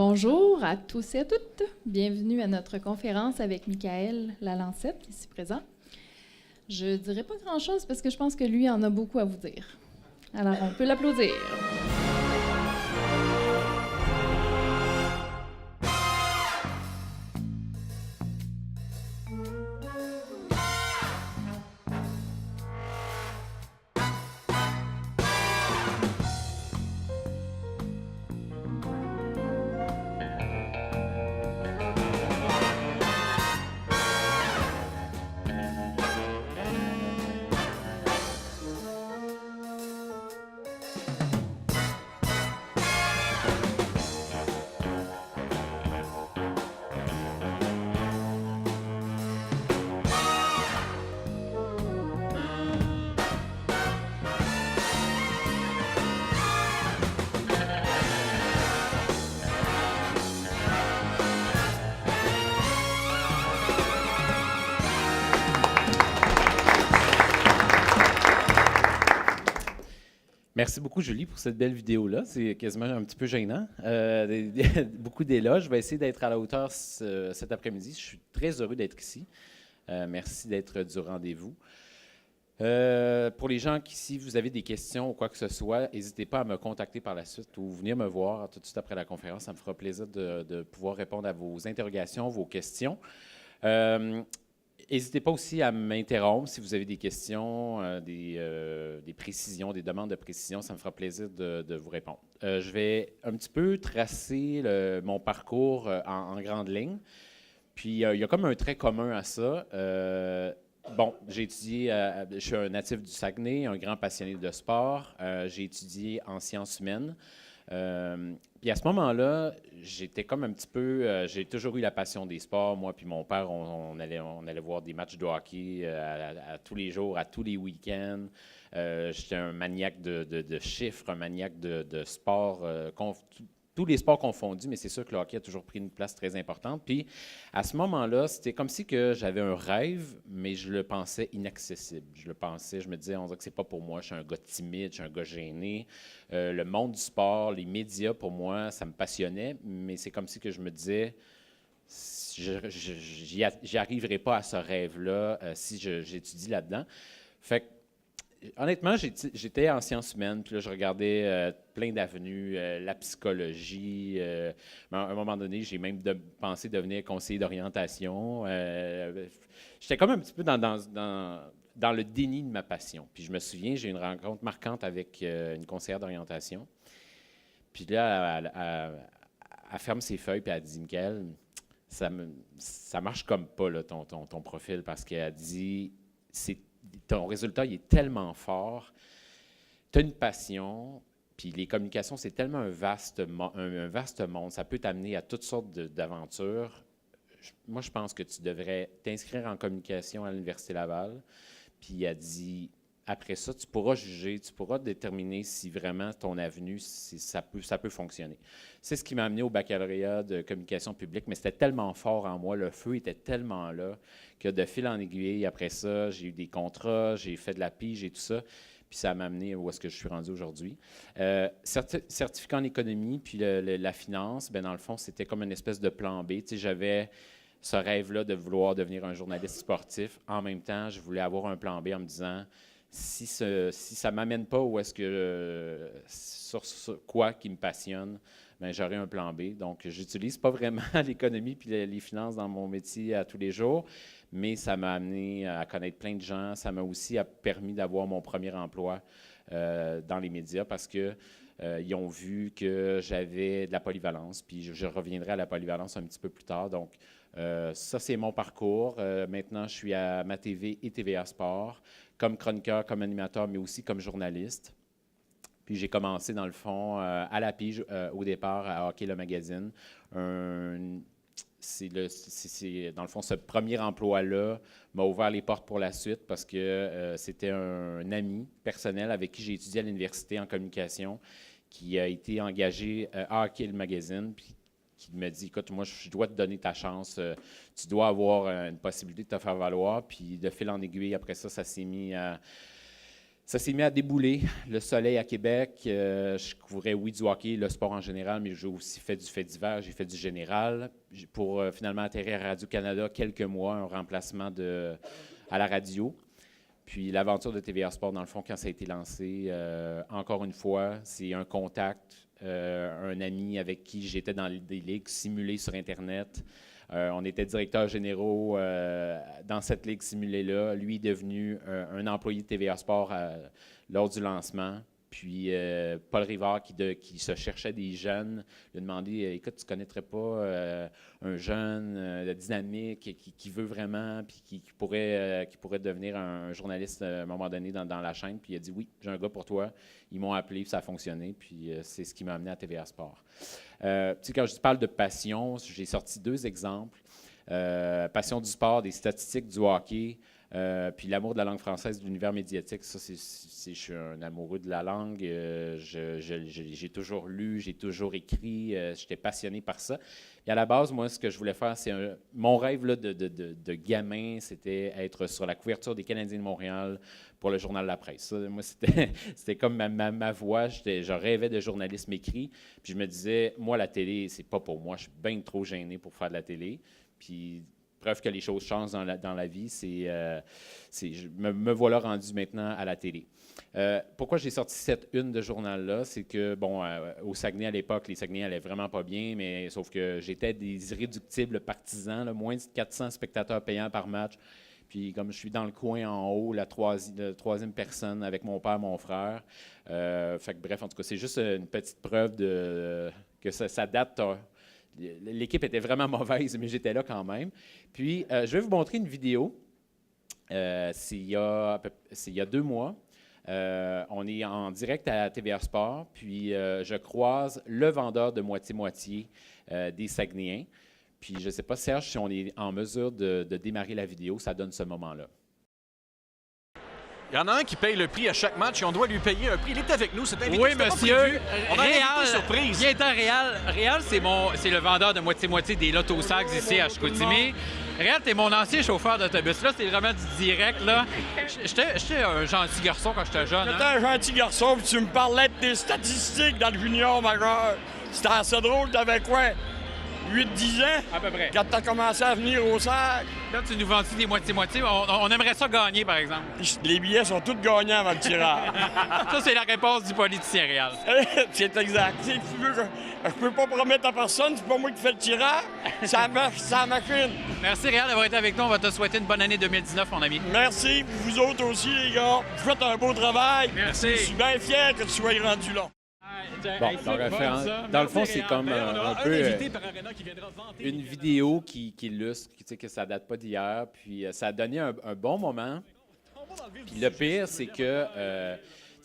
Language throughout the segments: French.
Bonjour à tous et à toutes. Bienvenue à notre conférence avec Michaël Lalancette, ici présent. Je ne dirai pas grand-chose parce que je pense que lui en a beaucoup à vous dire. Alors, on peut l'applaudir. Merci beaucoup, Julie, pour cette belle vidéo-là. C'est quasiment un petit peu gênant. Beaucoup d'éloges. Je vais essayer d'être à la hauteur cet après-midi. Je suis très heureux d'être ici. Merci d'être du rendez-vous. Pour les gens qui, si vous avez des questions ou quoi que ce soit, n'hésitez pas à me contacter par la suite ou venir me voir tout de suite après la conférence. Ça me fera plaisir de pouvoir répondre à vos interrogations, vos questions. N'hésitez pas aussi à m'interrompre si vous avez des questions, des précisions, des demandes de précision. Ça me fera plaisir de vous répondre. Je vais un petit peu tracer mon parcours en grande ligne. Puis, il y a comme un trait commun à ça. J'ai étudié, je suis un natif du Saguenay, un grand passionné de sport. J'ai étudié en sciences humaines. Puis à ce moment-là, j'étais comme un petit peu. J'ai toujours eu la passion des sports. Moi puis mon père, on allait voir des matchs de hockey à tous les jours, à tous les week-ends. J'étais un maniaque de chiffres, un maniaque de sport, tous les sports confondus, mais c'est sûr que le hockey a toujours pris une place très importante. Puis à ce moment-là, c'était comme si que j'avais un rêve, mais je le pensais inaccessible. Je me disais, on dirait que c'est pas pour moi. Je suis un gars timide, je suis un gars gêné. Le monde du sport, les médias, pour moi, ça me passionnait, mais c'est comme si que je me disais, j'y arriverai pas à ce rêve-là si j'étudie là-dedans. Fait que, honnêtement, j'étais en sciences humaines, puis là, je regardais plein d'avenues, la psychologie. À un moment donné, j'ai même pensé devenir conseiller d'orientation. J'étais comme un petit peu dans le déni de ma passion. Puis je me souviens, j'ai une rencontre marquante avec une conseillère d'orientation. Puis là, elle ferme ses feuilles, puis elle dit, Michaël, ça marche comme pas, là, ton profil, parce qu'elle dit, ton résultat, il est tellement fort, tu as une passion, puis les communications, c'est tellement un vaste monde, ça peut t'amener à toutes sortes d'aventures. Moi, je pense que tu devrais t'inscrire en communication à l'Université Laval. Puis elle dit, après ça, tu pourras juger, tu pourras déterminer si vraiment ton avenue, ça peut fonctionner. C'est ce qui m'a amené au baccalauréat de communication publique, mais c'était tellement fort en moi, le feu était tellement là, que de fil en aiguille, après ça, j'ai eu des contrats, j'ai fait de la pige et tout ça, puis ça m'a amené où est-ce que je suis rendu aujourd'hui. Certificat en économie, puis la finance, ben dans le fond, c'était comme une espèce de plan B. Tu sais, j'avais ce rêve-là de vouloir devenir un journaliste sportif. En même temps, je voulais avoir un plan B en me disant, si ça ne m'amène pas où est-ce que, sur quoi qui me passionne, ben, j'aurai un plan B. Donc, j'utilise pas vraiment l'économie puis les finances dans mon métier à tous les jours, mais ça m'a amené à connaître plein de gens. Ça m'a aussi permis d'avoir mon premier emploi dans les médias parce que ils ont vu que j'avais de la polyvalence, puis je reviendrai à la polyvalence un petit peu plus tard. Donc, ça, c'est mon parcours. Maintenant, je suis à MaTV et TVA Sport, comme chroniqueur, comme animateur, mais aussi comme journaliste. Puis j'ai commencé, dans le fond, à la pige au départ, à Hockey le magazine. Dans le fond, ce premier emploi-là m'a ouvert les portes pour la suite parce que c'était un ami personnel avec qui j'ai étudié à l'université en communication qui a été engagé à Hockey le magazine, puis qui me dit, écoute, moi, je dois te donner ta chance, tu dois avoir une possibilité de te faire valoir. Puis de fil en aiguille, après ça, ça s'est mis à Ça s'est mis à débouler, le soleil à Québec. Je couvrais, oui, du hockey, le sport en général, mais j'ai aussi fait du fait divers, j'ai fait du général pour finalement atterrir à Radio-Canada quelques mois, un remplacement à la radio. Puis l'aventure de TVA Sport, dans le fond, quand ça a été lancé, encore une fois, c'est un contact, un ami avec qui j'étais dans des ligues simulées sur Internet. On était directeurs généraux dans cette ligue simulée-là. Lui est devenu un employé de TVA Sport lors du lancement. Puis Paul Rivard, qui se cherchait des jeunes, lui a demandé « Écoute, tu ne connaîtrais pas un jeune dynamique qui veut vraiment, puis qui pourrait devenir un journaliste à un moment donné dans la chaîne. » Puis il a dit « Oui, j'ai un gars pour toi. » Ils m'ont appelé, puis ça a fonctionné. Puis c'est ce qui m'a amené à TVA Sport. Quand je parle de passion, j'ai sorti 2 exemples. Passion du sport, des statistiques du hockey, puis l'amour de la langue française, de l'univers médiatique. Ça, je suis un amoureux de la langue. J'ai toujours lu, j'ai toujours écrit. J'étais passionné par ça. Et à la base, moi, ce que je voulais faire, mon rêve là, de gamin, c'était être sur la couverture des Canadiens de Montréal pour le Journal de la Presse. Ça, moi, c'était comme ma voie. Je rêvais de journalisme écrit. Puis je me disais, moi, la télé, c'est pas pour moi. Je suis bien trop gêné pour faire de la télé. Puis preuve que les choses changent dans la vie, me voilà rendu maintenant à la télé. Pourquoi j'ai sorti cette une de journal-là? C'est que, bon, au Saguenay à l'époque, les Saguenayens allaient vraiment pas bien, mais sauf que j'étais des irréductibles partisans, là, moins de 400 spectateurs payants par match. Puis comme je suis dans le coin en haut, la troisième personne avec mon père, mon frère. Fait que bref, en tout cas, c'est juste une petite preuve que ça date. L'équipe était vraiment mauvaise, mais j'étais là quand même. Puis, je vais vous montrer une vidéo. C'est il y a 2 mois. On est en direct à TVA Sport. Puis, je croise le vendeur de moitié-moitié des Saguenayens. Puis, je ne sais pas, Serge, si on est en mesure de démarrer la vidéo. Ça donne ce moment-là. Il y en a un qui paye le prix à chaque match et on doit lui payer un prix. Il est avec nous, c'est invité. Oui, monsieur. On a une surprise. Bientôt Réal. Réal, c'est le vendeur de moitié-moitié des Lotto Sags ici à Chicoutimi. Réal, t'es mon ancien chauffeur d'autobus. Là, c'est vraiment du direct, là. J'étais un gentil garçon quand j'étais jeune. J'étais un gentil garçon, puis tu me parlais de tes statistiques dans le junior majeur. C'était assez drôle, t'avais quoi? 8-10 ans? À peu près. Quand t'as commencé à venir au sac. Là, tu nous vends-tu des moitié-moitié? On aimerait ça gagner, par exemple. Les billets sont tous gagnants avant le tirage. Ça, c'est la réponse du politicien, Réal. C'est exact. Je peux pas promettre à personne, c'est pas moi qui fais le tirage. Ça marche, ça machine. Merci, Réal, d'avoir été avec nous. On va te souhaiter une bonne année 2019, mon ami. Merci, vous autres aussi, les gars. Vous faites un beau travail. Merci. Je suis bien fier que tu sois rendu là. Bon, dans le fond, c'est comme un peu une vidéo qui illustre que ça date pas d'hier. Puis ça a donné un bon moment. Puis le pire, c'est que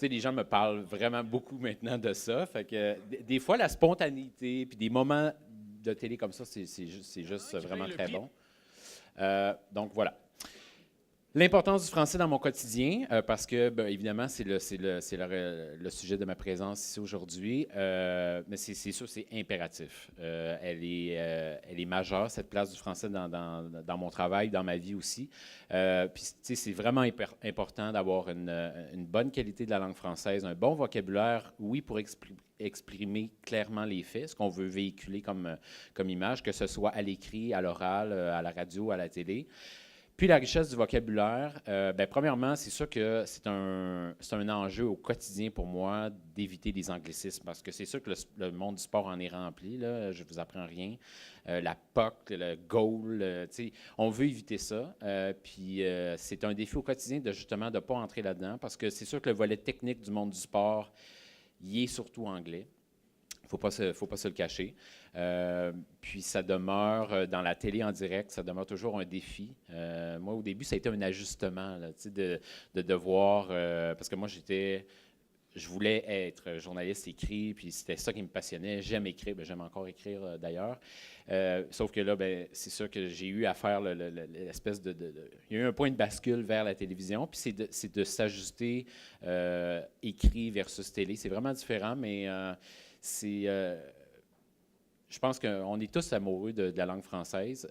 les gens me parlent vraiment beaucoup maintenant de ça. Fait que des fois, la spontanéité, puis des moments de télé comme ça, c'est juste vraiment très bon. Donc voilà. L'importance du français dans mon quotidien, parce que, évidemment, c'est le sujet de ma présence ici aujourd'hui, mais c'est sûr, c'est impératif. Elle est majeure, cette place du français dans mon travail, dans ma vie aussi. Puis, c'est vraiment important d'avoir une bonne qualité de la langue française, un bon vocabulaire, oui, pour exprimer clairement les faits, ce qu'on veut véhiculer comme image, que ce soit à l'écrit, à l'oral, à la radio, à la télé. Puis la richesse du vocabulaire, premièrement, c'est sûr que c'est un enjeu au quotidien pour moi d'éviter les anglicismes, parce que c'est sûr que le monde du sport en est rempli, là, je ne vous apprends rien. La POC, le goal, on veut éviter ça. Puis c'est un défi au quotidien justement de ne pas entrer là-dedans, parce que c'est sûr que le volet technique du monde du sport, il est surtout anglais. Il ne faut pas se le cacher. Puis ça demeure, dans la télé en direct, ça demeure toujours un défi. Moi, au début, ça a été un ajustement là, de devoir, parce que moi, je voulais être journaliste écrit, puis c'était ça qui me passionnait. J'aime écrire, j'aime encore écrire d'ailleurs. Sauf que là, c'est sûr que j'ai eu à faire l'espèce de... Il y a eu un point de bascule vers la télévision, puis c'est de s'ajuster écrit versus télé. C'est vraiment différent, mais... je pense qu'on est tous amoureux de la langue française.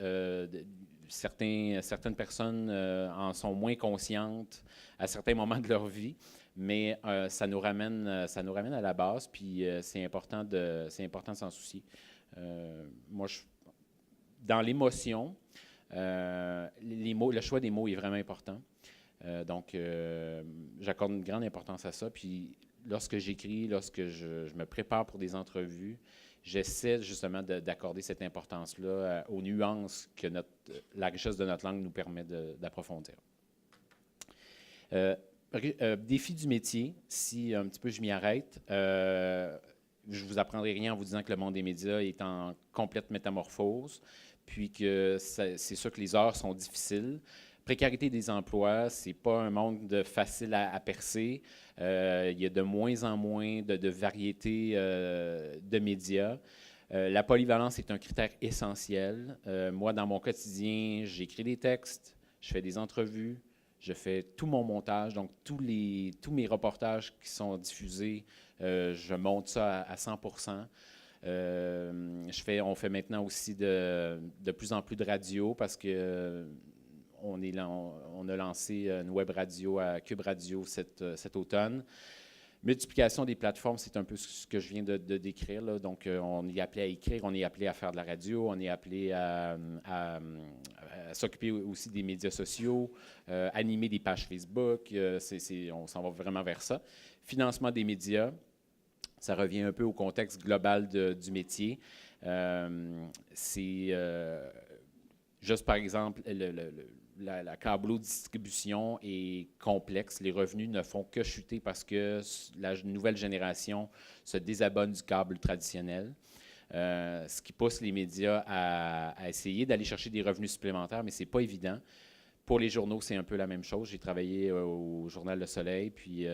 certaines personnes en sont moins conscientes à certains moments de leur vie, mais ça nous ramène à la base, puis c'est important de s'en soucier. Moi, dans l'émotion, le choix des mots est vraiment important. Donc, j'accorde une grande importance à ça. Puis, lorsque j'écris, lorsque je me prépare pour des entrevues, j'essaie justement d'accorder cette importance-là aux nuances que la richesse de notre langue nous permet d'approfondir. Défi du métier, si un petit peu je m'y arrête, je ne vous apprendrai rien en vous disant que le monde des médias est en complète métamorphose, puis que c'est sûr que les heures sont difficiles. Précarité des emplois, ce n'est pas un monde facile à percer. Il y a de moins en moins de variétés de médias. La polyvalence est un critère essentiel. Moi, dans mon quotidien, j'écris des textes, je fais des entrevues, je fais tout mon montage, donc tous mes reportages qui sont diffusés, je monte ça à 100%. On fait maintenant aussi de plus en plus de radio parce que on a lancé une web radio à Cube Radio cet automne. Multiplication des plateformes, c'est un peu ce que je viens de décrire, là. Donc, on est appelé à écrire, on est appelé à faire de la radio, on est appelé à s'occuper aussi des médias sociaux, animer des pages Facebook. On s'en va vraiment vers ça. Financement des médias, ça revient un peu au contexte global du métier. Juste par exemple, la câblo-distribution est complexe. Les revenus ne font que chuter parce que la nouvelle génération se désabonne du câble traditionnel, ce qui pousse les médias à essayer d'aller chercher des revenus supplémentaires, mais ce n'est pas évident. Pour les journaux, c'est un peu la même chose. J'ai travaillé au Journal Le Soleil, puis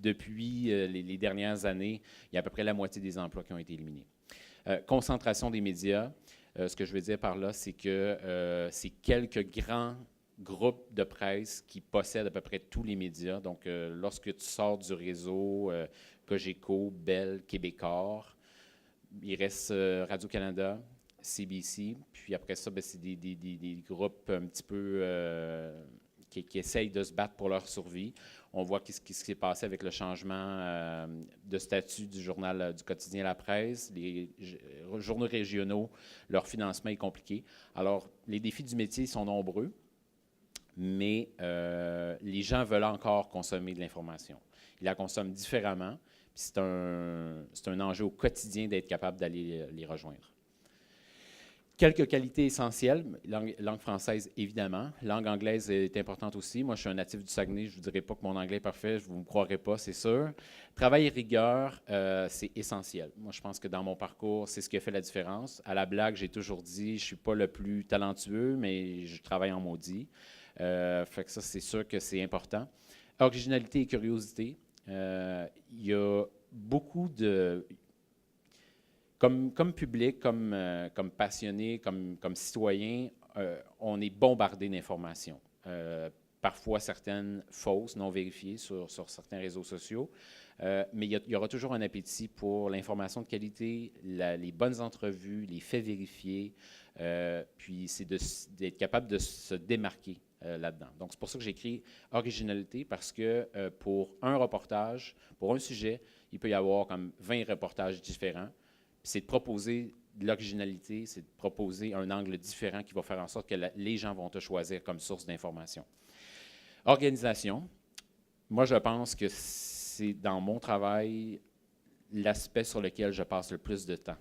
depuis les dernières années, il y a à peu près la moitié des emplois qui ont été éliminés. Concentration des médias. Ce que je veux dire par là, c'est que c'est quelques grands groupes de presse qui possèdent à peu près tous les médias. Donc, lorsque tu sors du réseau Cogeco, Bell, Québecor, il reste Radio-Canada, CBC, puis après ça, c'est des groupes un petit peu qui essayent de se battre pour leur survie. On voit ce qui s'est passé avec le changement de statut du journal du quotidien La Presse. Les journaux régionaux, leur financement est compliqué. Alors, les défis du métier sont nombreux, mais les gens veulent encore consommer de l'information. Ils la consomment différemment, puis c'est un enjeu au quotidien d'être capable d'aller les rejoindre. Quelques qualités essentielles, langue française évidemment, langue anglaise est importante aussi. Moi, je suis un natif du Saguenay, je ne vous dirai pas que mon anglais est parfait, vous ne me croirez pas, c'est sûr. Travail et rigueur, c'est essentiel. Moi, je pense que dans mon parcours, c'est ce qui a fait la différence. À la blague, j'ai toujours dit, je ne suis pas le plus talentueux, mais je travaille en maudit. Fait que ça, c'est sûr que c'est important. Originalité et curiosité, il y a beaucoup de... Comme public, comme passionné, comme citoyen, on est bombardé d'informations. Parfois certaines fausses, non vérifiées sur certains réseaux sociaux. Mais il y aura toujours un appétit pour l'information de qualité, les bonnes entrevues, les faits vérifiés. Puis c'est d'être capable de se démarquer là-dedans. Donc c'est pour ça que j'écris originalité, parce que pour un reportage, pour un sujet, il peut y avoir comme 20 reportages différents. C'est de proposer de l'originalité, c'est de proposer un angle différent qui va faire en sorte que les gens vont te choisir comme source d'information. Organisation. Moi, je pense que c'est dans mon travail l'aspect sur lequel je passe le plus de temps.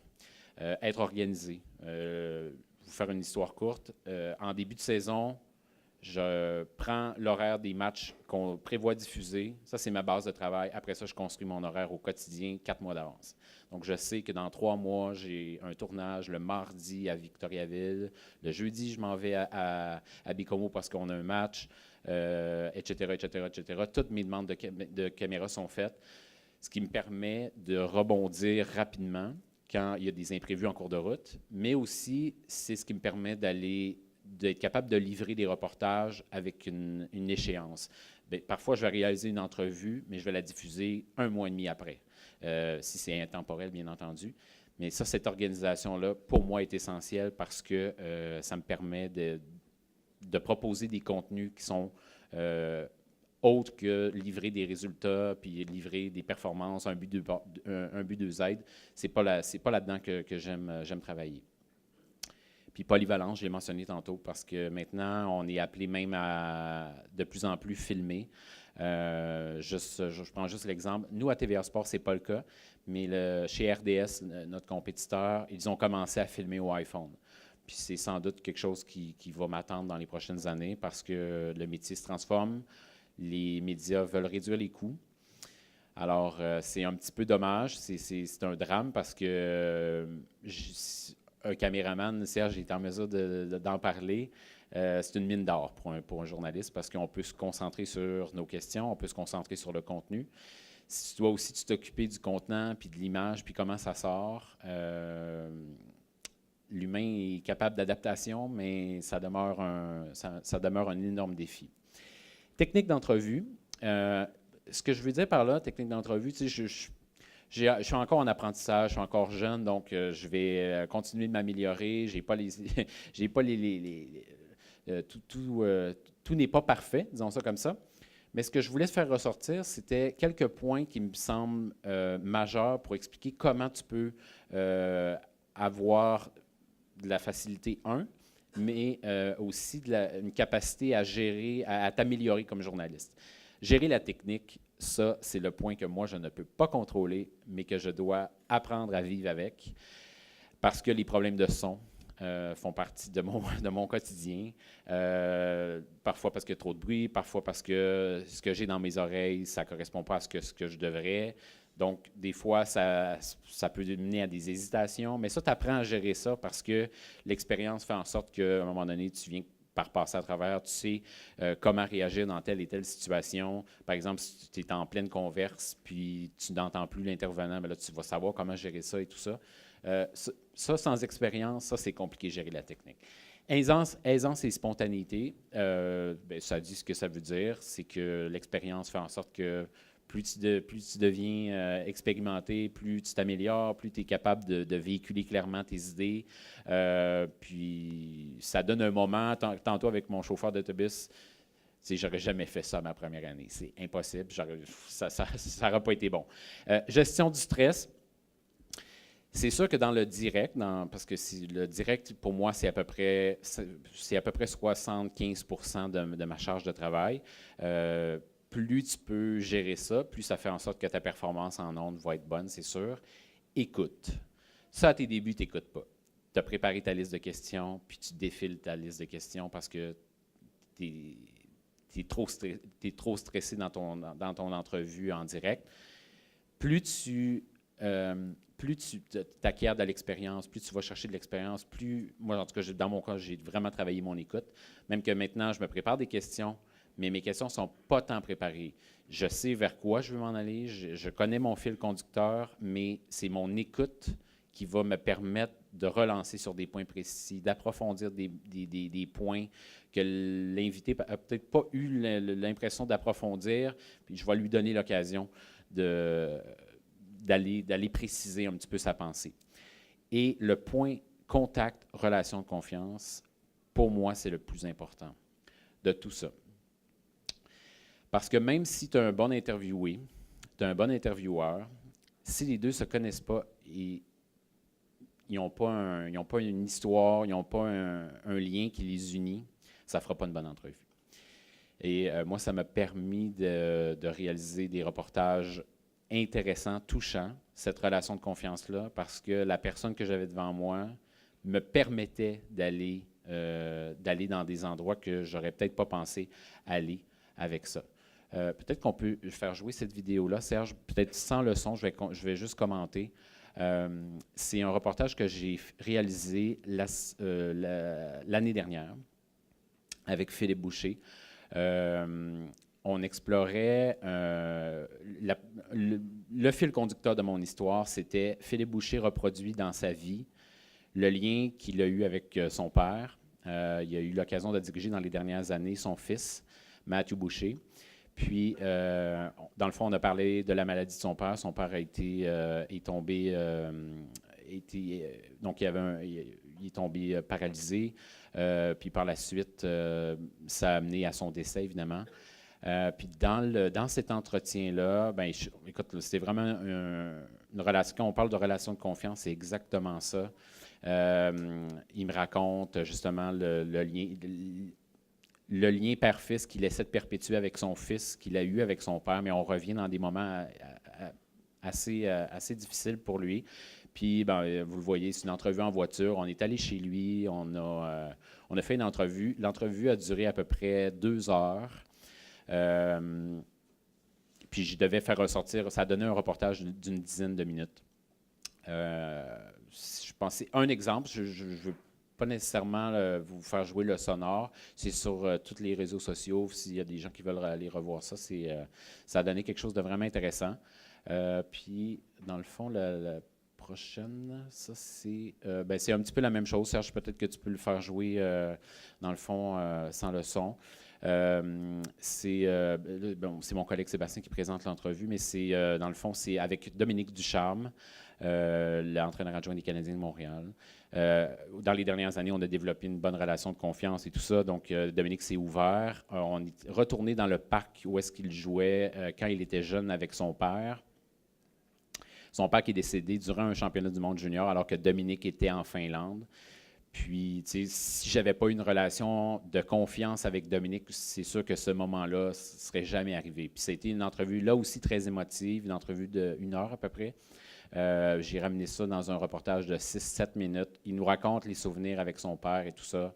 Être organisé. Vous faire une histoire courte. En début de saison, je prends l'horaire des matchs qu'on prévoit diffuser. Ça, c'est ma base de travail. Après ça, je construis mon horaire au quotidien 4 mois d'avance. Donc, je sais que dans 3 mois, j'ai un tournage le mardi à Victoriaville. Le jeudi, je m'en vais à Bécomo parce qu'on a un match, etc., etc., etc. Toutes mes demandes de caméra sont faites, ce qui me permet de rebondir rapidement quand il y a des imprévus en cours de route, mais aussi, c'est ce qui me permet d'être capable de livrer des reportages avec une échéance. Bien, parfois, je vais réaliser une entrevue, mais je vais la diffuser 1 mois et demi après, si c'est intemporel, bien entendu. Mais ça, cette organisation-là, pour moi, est essentielle parce que ça me permet de proposer des contenus qui sont autres que livrer des résultats puis livrer des performances, un but, deux aides. C'est pas là-dedans que j'aime travailler. Puis polyvalence, je l'ai mentionné tantôt, parce que maintenant, on est appelé même à de plus en plus filmer. Je prends juste l'exemple. Nous, à TVA Sport, ce n'est pas le cas, mais chez RDS, notre compétiteur, ils ont commencé à filmer au iPhone. Puis c'est sans doute quelque chose qui va m'attendre dans les prochaines années, parce que le métier se transforme, les médias veulent réduire les coûts. Alors, c'est un petit peu dommage, c'est un drame, parce que un caméraman, Serge est en mesure d'en parler. C'est une mine d'or pour un journaliste parce qu'on peut se concentrer sur nos questions, on peut se concentrer sur le contenu. Si tu dois aussi t'occuper du contenant, puis de l'image, puis comment ça sort, l'humain est capable d'adaptation, mais ça demeure un énorme défi. Technique d'entrevue. Ce que je veux dire par là, technique d'entrevue, tu sais, je suis encore en apprentissage, je suis encore jeune, donc je vais continuer de m'améliorer. Tout n'est pas parfait, disons ça comme ça. Mais ce que je voulais faire ressortir, c'était quelques points qui me semblent majeurs pour expliquer comment tu peux avoir de la facilité, mais aussi une capacité à gérer, à t'améliorer comme journaliste. Gérer la technique, ça, c'est le point que moi, je ne peux pas contrôler, mais que je dois apprendre à vivre avec, parce que les problèmes de son font partie de mon quotidien. Parfois parce qu'il y a trop de bruit, parfois parce que ce que j'ai dans mes oreilles, ça ne correspond pas à ce que je devrais. Donc, des fois, ça peut mener à des hésitations, mais ça, tu apprends à gérer ça parce que l'expérience fait en sorte qu'à un moment donné, tu viens par passer à travers, tu sais comment réagir dans telle et telle situation. Par exemple, si tu es en pleine converse, puis tu n'entends plus l'intervenant, bien là, tu vas savoir comment gérer ça et tout ça. Ça, sans expérience, ça, c'est compliqué de gérer la technique. Aisance et spontanéité, ça dit ce que ça veut dire. C'est que l'expérience fait en sorte que plus tu deviens expérimenté, plus tu t'améliores, plus tu es capable de véhiculer clairement tes idées. Puis ça donne un moment, tantôt avec mon chauffeur d'autobus, j'aurais jamais fait ça ma première année. C'est impossible. Ça n'aurait pas été bon. Gestion du stress. C'est sûr que dans le direct, parce que le direct, pour moi, c'est à peu près 75% de ma charge de travail. Plus tu peux gérer ça, plus ça fait en sorte que ta performance en ondes va être bonne, c'est sûr. Écoute. Ça, à tes débuts, tu n'écoutes pas. Tu as préparé ta liste de questions, puis tu défiles ta liste de questions parce que tu es trop stressé dans ton entrevue en direct. Plus tu t'acquiers de l'expérience, plus tu vas chercher de l'expérience, moi, en tout cas, dans mon cas, j'ai vraiment travaillé mon écoute. Même que maintenant, je me prépare des questions, mais mes questions ne sont pas tant préparées. Je sais vers quoi je veux m'en aller, je connais mon fil conducteur, mais c'est mon écoute qui va me permettre de relancer sur des points précis, d'approfondir des points que l'invité n'a peut-être pas eu l'impression d'approfondir, puis je vais lui donner l'occasion d'aller préciser un petit peu sa pensée. Et le point contact, relation de confiance, pour moi, c'est le plus important de tout ça. Parce que même si tu as un bon interviewé, tu as un bon intervieweur, si les deux ne se connaissent pas et ils n'ont pas une histoire, ils n'ont pas un lien qui les unit, ça ne fera pas une bonne entrevue. Et moi, ça m'a permis de réaliser des reportages intéressants, touchants, cette relation de confiance-là, parce que la personne que j'avais devant moi me permettait d'aller dans des endroits que j'aurais peut-être pas pensé aller avec ça. Peut-être qu'on peut faire jouer cette vidéo-là. Serge, peut-être sans le son, je vais juste commenter. C'est un reportage que j'ai réalisé l'année dernière avec Philippe Boucher. On explorait le fil conducteur de mon histoire, c'était Philippe Boucher reproduit dans sa vie le lien qu'il a eu avec son père. Il a eu l'occasion de diriger dans les dernières années son fils, Matthew Boucher. Puis, dans le fond, on a parlé de la maladie de son père. Son père est donc il est tombé paralysé. Puis par la suite, ça a amené à son décès, évidemment. Puis dans cet entretien-là, écoute, c'était vraiment une relation. Quand on parle de relation de confiance, c'est exactement ça. Il me raconte justement le lien père-fils qu'il essaie de perpétuer avec son fils, qu'il a eu avec son père, mais on revient dans des moments assez difficiles pour lui. Puis, vous le voyez, c'est une entrevue en voiture. On est allé chez lui, on a fait une entrevue. L'entrevue a duré à peu près 2 heures. Puis, je devais faire ressortir, ça a donné un reportage d'une dizaine de minutes. Je pense que c'est un exemple. Je ne veux pas nécessairement vous faire jouer le sonore. C'est sur tous les réseaux sociaux. S'il y a des gens qui veulent aller revoir ça, ça a donné quelque chose de vraiment intéressant. Puis, dans le fond, la prochaine, ça c'est un petit peu la même chose. Serge, peut-être que tu peux le faire jouer dans le fond sans le son. C'est mon collègue Sébastien qui présente l'entrevue, mais dans le fond, c'est avec Dominique Ducharme, l'entraîneur adjoint des Canadiens de Montréal. Dans les dernières années, on a développé une bonne relation de confiance et tout ça. Donc, Dominique s'est ouvert. On est retourné dans le parc où est-ce qu'il jouait quand il était jeune avec son père. Son père qui est décédé durant un championnat du monde junior alors que Dominique était en Finlande. Puis, tu sais, si je n'avais pas une relation de confiance avec Dominique, c'est sûr que ce moment-là ne serait jamais arrivé. Puis, ça a été une entrevue là aussi très émotive, une entrevue d'1 heure à peu près. J'ai ramené ça dans un reportage de 6-7 minutes. Il nous raconte les souvenirs avec son père et tout ça.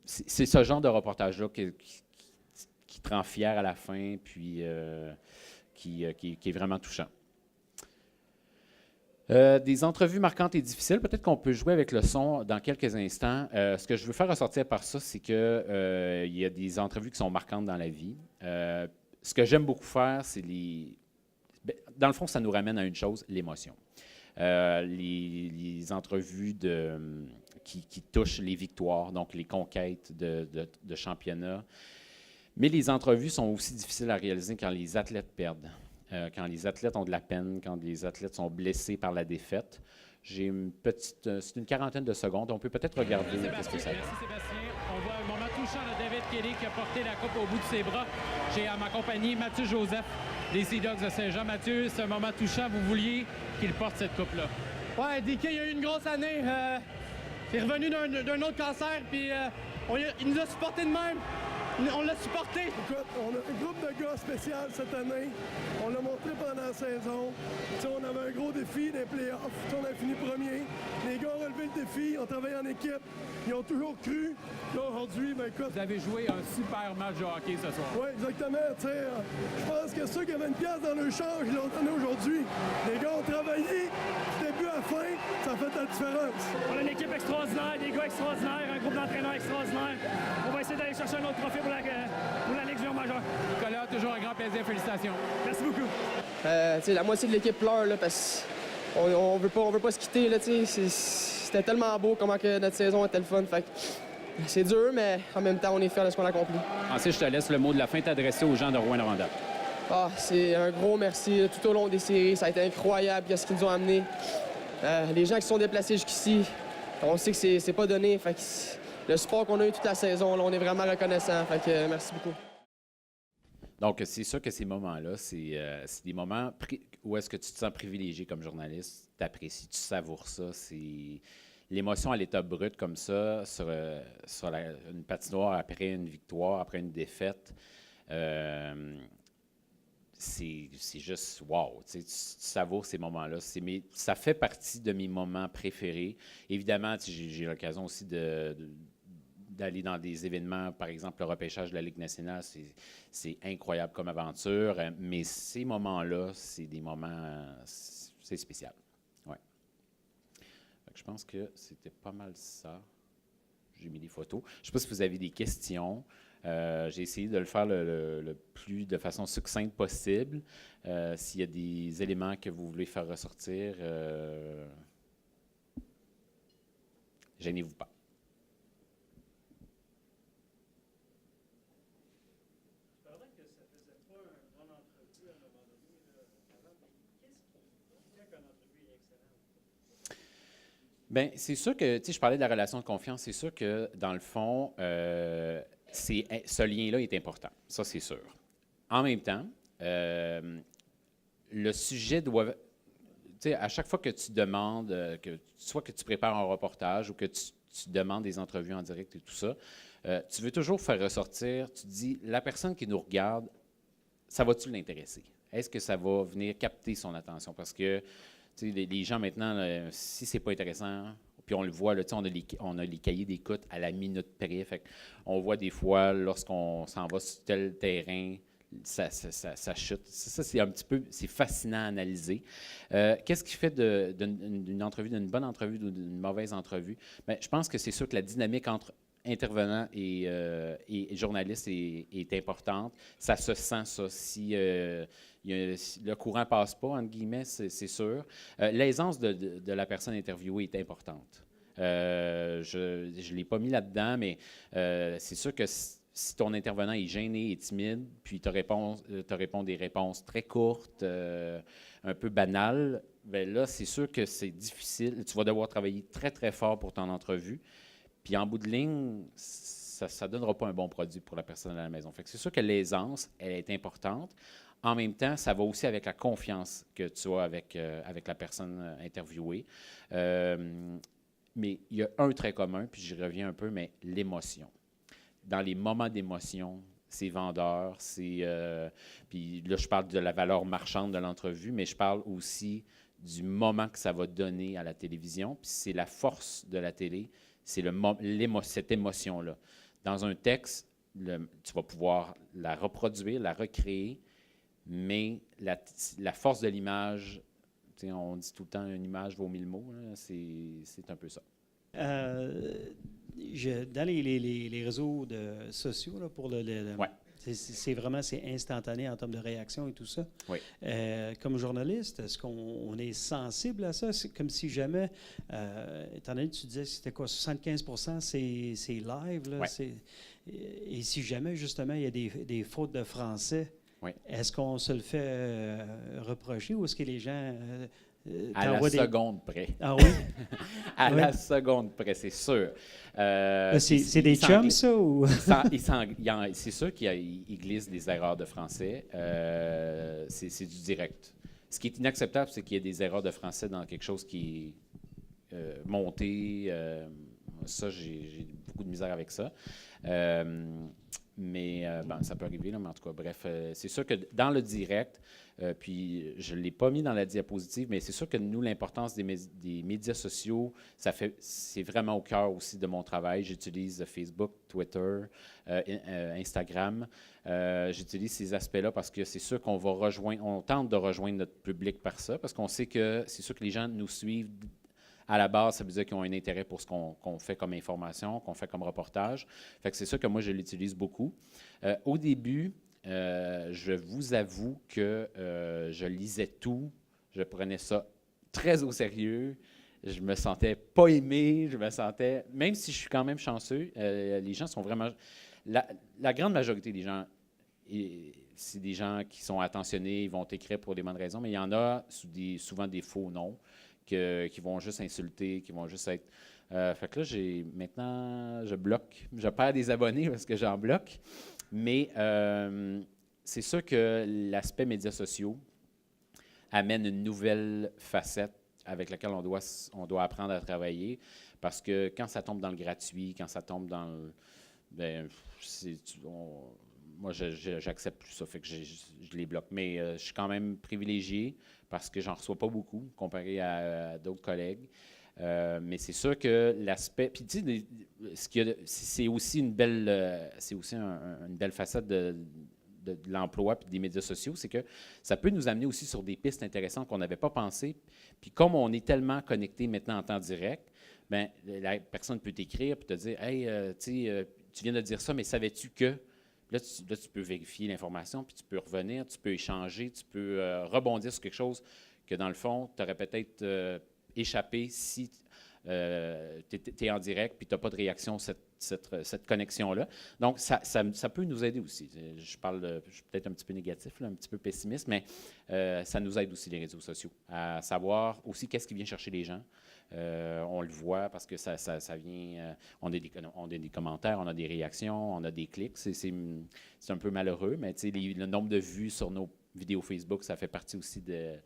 C'est ce genre de reportage-là qui te rend fier à la fin, puis qui est vraiment touchant. Des entrevues marquantes et difficiles. Peut-être qu'on peut jouer avec le son dans quelques instants. Ce que je veux faire ressortir par ça, c'est qu'il y a des entrevues qui sont marquantes dans la vie. Ce que j'aime beaucoup faire, c'est dans le fond, ça nous ramène à une chose, l'émotion. Les entrevues qui touchent les victoires, donc les conquêtes de championnat. Mais les entrevues sont aussi difficiles à réaliser quand les athlètes perdent. Quand les athlètes ont de la peine, quand les athlètes sont blessés par la défaite. J'ai c'est une quarantaine de secondes. On peut peut-être regarder ce que ça donne. Merci Sébastien. On voit un moment touchant de David Kelly qui a porté la coupe au bout de ses bras. J'ai à ma compagnie Mathieu Joseph des Sea Dogs de Saint-Jean. Mathieu, c'est un moment touchant. Vous vouliez qu'il porte cette coupe-là? Ouais, DK, il a eu une grosse année. Il est revenu d'un autre cancer, puis il nous a supporté de même. On l'a supporté. Écoute, on a un groupe de gars spécial cette année. On l'a montré pendant la saison. T'sais, on avait un gros défi des playoffs. T'sais, on a fini premier. Les gars ont relevé le défi, ont travaillé en équipe. Ils ont toujours cru. Là, aujourd'hui, écoute... Vous avez joué un super match de hockey ce soir. Oui, exactement. Je pense que ceux qui avaient une pièce dans le change, ils l'ont donné aujourd'hui. Les gars ont travaillé du début à la fin. Ça fait la différence. On a une équipe extraordinaire, des gars extraordinaires, un groupe d'entraîneurs extraordinaire. On va essayer d'aller chercher un autre trophée pour la Ligue junior majeure. Nicolas, toujours un grand plaisir. Félicitations. Merci beaucoup. La moitié de l'équipe pleure là, parce qu'on veut pas se quitter. Là, c'était tellement beau comment que notre saison était le fun. Fait que c'est dur, mais en même temps, on est fiers de ce qu'on a accompli. Ensuite, je te laisse le mot de la fin t'adresser aux gens de Rouyn-Noranda. C'est un gros merci là, tout au long des séries. Ça a été incroyable ce qu'ils nous ont amené. Les gens qui se sont déplacés jusqu'ici, on sait que c'est pas donné. Fait que le support qu'on a eu toute la saison, là, on est vraiment reconnaissants. Fait que merci beaucoup. Donc, c'est sûr que ces moments-là, c'est des moments où est-ce que tu te sens privilégié comme journaliste, tu apprécies, tu savoures ça. C'est l'émotion à l'état brut comme ça, sur une patinoire après une victoire, après une défaite. C'est juste wow. Tu savoures ces moments-là. Ça fait partie de mes moments préférés. Évidemment, j'ai l'occasion aussi d'aller dans des événements, par exemple le repêchage de la Ligue nationale, c'est incroyable comme aventure, mais ces moments-là, c'est des moments, c'est spécial. Ouais. Je pense que c'était pas mal ça. J'ai mis des photos. Je ne sais pas si vous avez des questions. J'ai essayé de le faire le plus de façon succincte possible. S'il y a des éléments que vous voulez faire ressortir, gênez-vous pas. Bien, c'est sûr que, tu sais, je parlais de la relation de confiance, c'est sûr que, dans le fond, ce lien-là est important. Ça, c'est sûr. En même temps, le sujet doit... Tu sais, à chaque fois que tu demandes, soit que tu prépares un reportage ou que tu demandes des entrevues en direct et tout ça, tu veux toujours faire ressortir, tu te dis, la personne qui nous regarde, ça va-tu l'intéresser? Est-ce que ça va venir capter son attention? Parce que tu sais, les gens maintenant, là, si c'est pas intéressant, puis on le voit, là, on a les cahiers d'écoute à la minute près. Fait on voit des fois, lorsqu'on s'en va sur tel terrain, ça chute. Ça, c'est un petit peu, c'est fascinant à analyser. Qu'est-ce qui fait d'une entrevue, d'une bonne entrevue ou d'une mauvaise entrevue? Bien, je pense que c'est sûr que la dynamique entre intervenant et journaliste est importante. Ça se sent, ça. Si le courant ne passe pas, entre guillemets, c'est sûr. L'aisance de la personne interviewée est importante. Je ne l'ai pas mis là-dedans, mais c'est sûr que si ton intervenant est gêné et timide, puis te répond des réponses très courtes, un peu banales, bien là, c'est sûr que c'est difficile. Tu vas devoir travailler très, très fort pour ton entrevue. Puis en bout de ligne, ça ne donnera pas un bon produit pour la personne à la maison. Fait que c'est sûr que l'aisance, elle est importante. En même temps, ça va aussi avec la confiance que tu as avec la personne interviewée. Mais il y a un trait commun, puis j'y reviens un peu, mais l'émotion. Dans les moments d'émotion, c'est vendeur, puis là, je parle de la valeur marchande de l'entrevue, mais je parle aussi du moment que ça va donner à la télévision. Puis c'est la force de la télé, c'est cette émotion-là. Dans un texte, tu vas pouvoir la reproduire, la recréer, mais la force de l'image, on dit tout le temps une image vaut 1000 mots, là, c'est un peu ça. Dans les réseaux sociaux, là, pour ouais. C'est vraiment instantané en termes de réaction et tout ça. Oui. Comme journaliste, est-ce qu'on est sensible à ça? C'est comme si jamais, étant donné que tu disais que c'était quoi, 75% c'est live, là, ouais. Et si jamais, justement, il y a des fautes de français, ouais. Est-ce qu'on se le fait reprocher ou est-ce que les gens... à la seconde près. Ah oui? À la seconde près, c'est sûr. C'est des chums, ça? Ou? C'est sûr qu'il glisse des erreurs de français. C'est du direct. Ce qui est inacceptable, c'est qu'il y ait des erreurs de français dans quelque chose qui est monté. Ça, j'ai beaucoup de misère avec ça. Mais ça peut arriver, là, mais en tout cas, bref, c'est sûr que dans le direct, puis je ne l'ai pas mis dans la diapositive, mais c'est sûr que nous, l'importance des médias sociaux, c'est vraiment au cœur aussi de mon travail. J'utilise Facebook, Twitter, Instagram. J'utilise ces aspects-là parce que c'est sûr qu'on on tente de rejoindre notre public par ça, parce qu'on sait que c'est sûr que les gens nous suivent. À la base, ça veut dire qu'ils ont un intérêt pour ce qu'on fait comme information, qu'on fait comme reportage. Fait que c'est ça que moi, je l'utilise beaucoup. Au début, je vous avoue que je lisais tout. Je prenais ça très au sérieux. Je me sentais pas aimé. Je me sentais... Même si je suis quand même chanceux, les gens sont vraiment... La grande majorité des gens, c'est des gens qui sont attentionnés, ils vont t'écrire pour des bonnes raisons, mais il y en a souvent des faux noms. Qui vont juste insulter, qui vont juste être... fait que là, maintenant, je bloque. Je perds des abonnés parce que j'en bloque. Mais c'est sûr que l'aspect médias sociaux amène une nouvelle facette avec laquelle on doit apprendre à travailler. Parce que quand ça tombe dans le gratuit, quand ça tombe dans le... moi, j'accepte plus ça, fait que je les bloque. Mais je suis quand même privilégié parce que j'en reçois pas beaucoup comparé à d'autres collègues. Mais c'est sûr que l'aspect... Puis tu sais, c'est aussi une belle facette de l'emploi et des médias sociaux, c'est que ça peut nous amener aussi sur des pistes intéressantes qu'on n'avait pas pensées. Puis comme on est tellement connecté maintenant en temps direct, bien, la personne peut t'écrire et te dire « Hey, tu viens de dire ça, mais savais-tu que... » Là, tu peux vérifier l'information, puis tu peux revenir, tu peux échanger, tu peux rebondir sur quelque chose que, dans le fond, tu aurais peut-être échappé si tu es en direct, puis tu n'as pas de réaction, cette connexion-là. Donc, ça peut nous aider aussi. Je suis peut-être un petit peu négatif, là, un petit peu pessimiste, mais ça nous aide aussi, les réseaux sociaux, à savoir aussi qu'est-ce qui vient chercher les gens. On le voit parce que ça vient. On a des commentaires, on a des réactions, on a des clics. C'est un peu malheureux, mais le nombre de vues sur nos vidéos Facebook, ça fait partie aussi de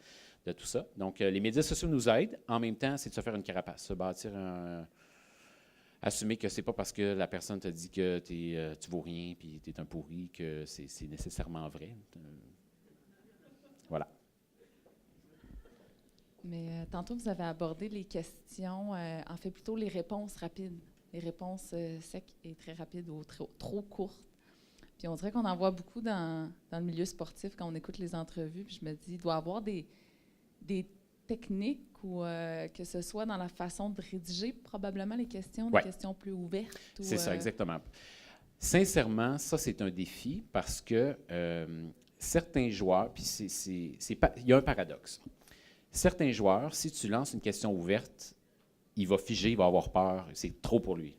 tout ça. Donc, les médias sociaux nous aident. En même temps, c'est de se faire une carapace, se bâtir assumer que c'est pas parce que la personne te dit que tu vaux rien puis tu es un pourri que c'est nécessairement vrai. Voilà. Mais tantôt, vous avez abordé les questions, en fait plutôt les réponses rapides, les réponses secs et très rapides ou trop courtes. Puis on dirait qu'on en voit beaucoup dans le milieu sportif quand on écoute les entrevues. Puis je me dis, il doit y avoir des techniques ou que ce soit dans la façon de rédiger probablement les questions, des questions plus ouvertes. C'est ça, exactement. Sincèrement, ça, c'est un défi parce que certains joueurs, puis il y a un paradoxe. Certains joueurs, si tu lances une question ouverte, il va figer, il va avoir peur, c'est trop pour lui.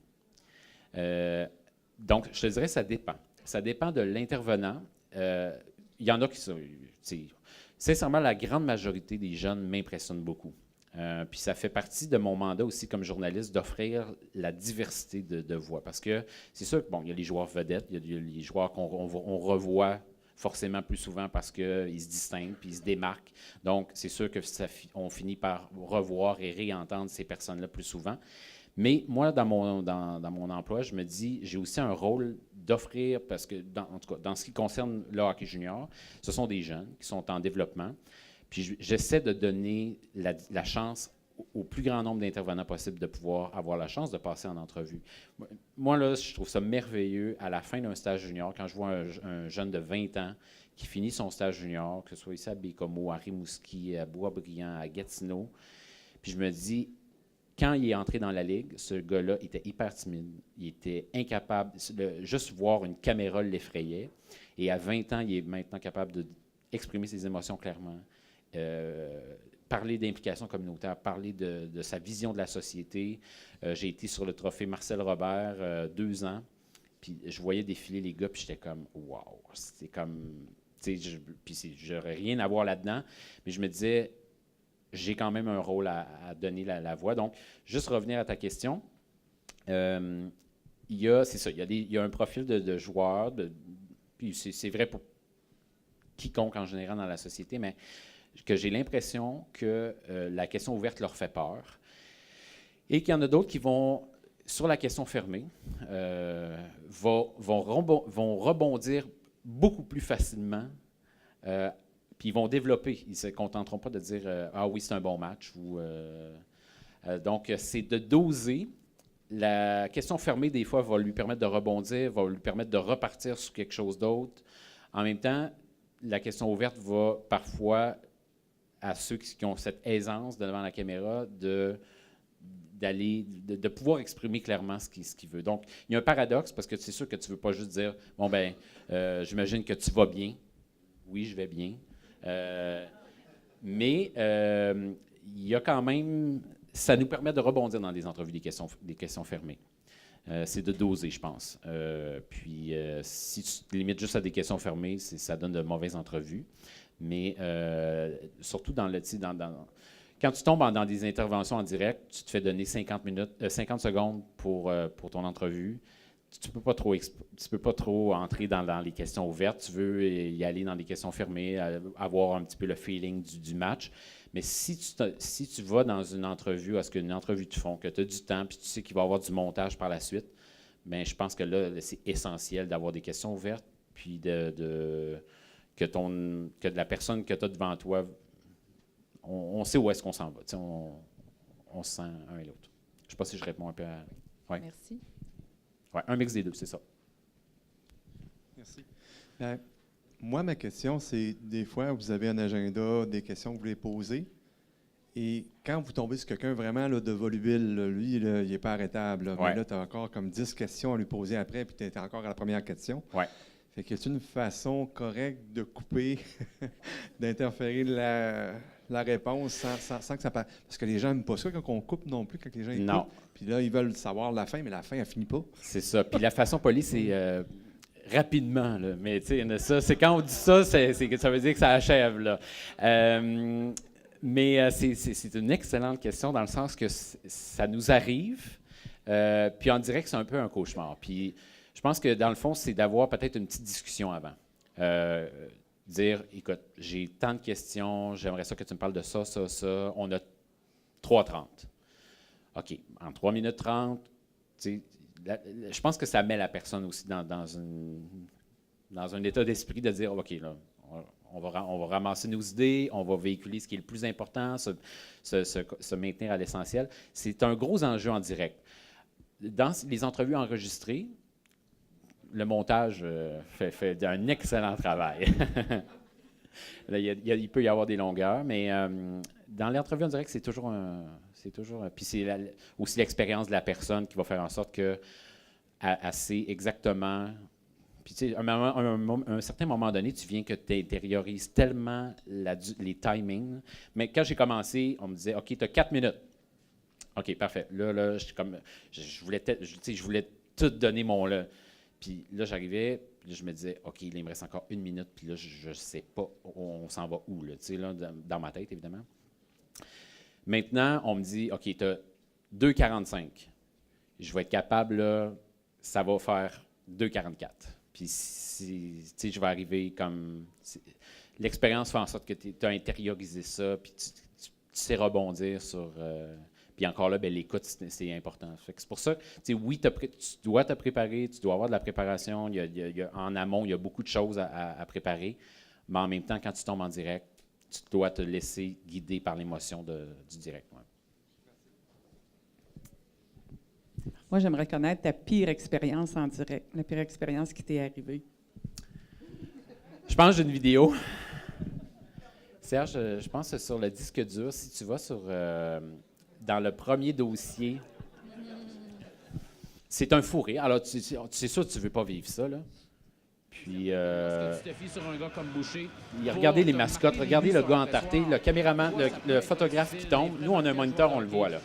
Donc, je te dirais, ça dépend. Ça dépend de l'intervenant. Il y en a qui sont... Sincèrement, la grande majorité des jeunes m'impressionnent beaucoup. Puis ça fait partie de mon mandat aussi comme journaliste d'offrir la diversité de voix. Parce que c'est sûr que, bon, il y a les joueurs vedettes, il y a les joueurs qu'on revoit forcément plus souvent parce qu'ils se distinguent puis ils se démarquent. Donc, c'est sûr que on finit par revoir et réentendre ces personnes-là plus souvent. Mais moi, dans mon emploi, je me dis, j'ai aussi un rôle d'offrir, parce que, en tout cas, dans ce qui concerne le hockey junior, ce sont des jeunes qui sont en développement. Puis j'essaie de donner la chance au plus grand nombre d'intervenants possible de pouvoir avoir la chance de passer en entrevue. Moi, là, je trouve ça merveilleux à la fin d'un stage junior, quand je vois un jeune de 20 ans qui finit son stage junior, que ce soit ici à Bécomo, à Rimouski, à Boisbriand, à Gatineau, puis je me dis, quand il est entré dans la ligue, ce gars-là était hyper timide. Il était incapable, juste voir une caméra l'effrayait. Et à 20 ans, il est maintenant capable d'exprimer ses émotions clairement. Parler d'implication communautaire, parler de sa vision de la société. J'ai été sur le trophée Marcel Robert 2 ans, puis je voyais défiler les gars, puis j'étais comme « wow ». C'était comme, puis j'aurais rien à voir là-dedans, mais je me disais, j'ai quand même un rôle à donner la voix. Donc, juste revenir à ta question, il y a un profil de joueur, puis c'est vrai pour quiconque en général dans la société, mais que j'ai l'impression que la question ouverte leur fait peur et qu'il y en a d'autres qui vont, sur la question fermée, vont rebondir beaucoup plus facilement, puis ils vont développer. Ils ne se contenteront pas de dire « Ah oui, c'est un bon match ». Donc, c'est de doser. La question fermée, des fois, va lui permettre de rebondir, va lui permettre de repartir sur quelque chose d'autre. En même temps, la question ouverte va parfois à ceux qui ont cette aisance devant la caméra de pouvoir exprimer clairement ce qu'il veut. Donc, il y a un paradoxe parce que c'est sûr que tu ne veux pas juste dire « Bon, ben, j'imagine que tu vas bien. » Oui, je vais bien. Mais il y a quand même... Ça nous permet de rebondir dans des entrevues, des questions fermées. C'est de doser, je pense. Puis, si tu te limites juste à des questions fermées, ça donne de mauvaises entrevues. Mais surtout quand tu tombes dans des interventions en direct, tu te fais donner 50 secondes pour ton entrevue. Tu peux pas trop entrer dans les questions ouvertes. Tu veux y aller dans les questions fermées, avoir un petit peu le feeling du match. Mais si tu vas dans une entrevue, est-ce qu'une entrevue te font, que tu as du temps, puis tu sais qu'il va y avoir du montage par la suite, bien, je pense que là, c'est essentiel d'avoir des questions ouvertes, puis que la personne que tu as devant toi, on sait où est-ce qu'on s'en va. On se sent un et l'autre. Je ne sais pas si je réponds un peu à... Ouais. Merci. Oui, un mix des deux, c'est ça. Merci. Moi, ma question, c'est des fois, vous avez un agenda, des questions que vous voulez poser, et quand vous tombez sur quelqu'un vraiment là, de volubile, là, lui, là, il n'est pas arrêtable. Là, mais là, tu as encore comme 10 questions à lui poser après, puis tu es encore à la première question. Oui. Fait que c'est une façon correcte de couper, d'interférer la réponse sans que ça passe. Parce que les gens n'aiment pas ça quand on coupe non plus, quand les gens ils Non. coupent. Puis là, ils veulent savoir la fin, mais la fin, elle finit pas. C'est ça. Puis la façon polie, c'est rapidement. Là. Mais tu sais, ça, c'est quand on dit ça, ça veut dire que ça achève. Là. Mais c'est une excellente question dans le sens que ça nous arrive. Puis on dirait que c'est un peu un cauchemar. Puis je pense que dans le fond, c'est d'avoir peut-être une petite discussion avant. Dire, écoute, j'ai tant de questions, j'aimerais ça que tu me parles de ça, ça, ça. On a 3:30. OK, en 3 minutes 30, je pense que ça met la personne aussi dans un état d'esprit de dire, OK, là, on va ramasser nos idées, on va véhiculer ce qui est le plus important, se maintenir à l'essentiel. C'est un gros enjeu en direct. Dans les entrevues enregistrées, le montage fait un excellent travail. Là, il peut y avoir des longueurs, mais dans l'entrevue en direct, c'est toujours puis c'est aussi l'expérience de la personne qui va faire en sorte que elle sait exactement. Puis tu sais, à un certain moment donné, tu viens que tu intériorises tellement les timings. Mais quand j'ai commencé, on me disait, OK, tu as 4 minutes. OK, parfait. Là, je voulais tout donner mon là. Puis là, j'arrivais, puis je me disais, OK, il me reste encore 1 minute, puis là, je ne sais pas, on s'en va où, là, tu sais, là, dans ma tête, évidemment. Maintenant, on me dit, OK, tu as 2:45. Je vais être capable, là, ça va faire 2:44. Puis, tu sais, je vais arriver comme... L'expérience fait en sorte que tu as intériorisé ça, puis tu sais rebondir sur... Puis encore là, bien, l'écoute, c'est important. C'est pour ça, oui, tu dois te préparer, tu dois avoir de la préparation. En amont, il y a beaucoup de choses à préparer. Mais en même temps, quand tu tombes en direct, tu dois te laisser guider par l'émotion du direct. Ouais. Moi, j'aimerais connaître ta pire expérience en direct, la pire expérience qui t'est arrivée. Je pense que j'ai une vidéo. Serge, je pense que sur le disque dur, si tu vas sur... dans le premier dossier, c'est un fourré. Alors, c'est sûr que tu ne veux pas vivre ça, là. Puis... Est-ce que tu te fies sur un gars comme Boucher? Regardez les mascottes, regardez le gars entarté, le caméraman, le photographe qui tombe. Nous, on a un moniteur, on le voit, là.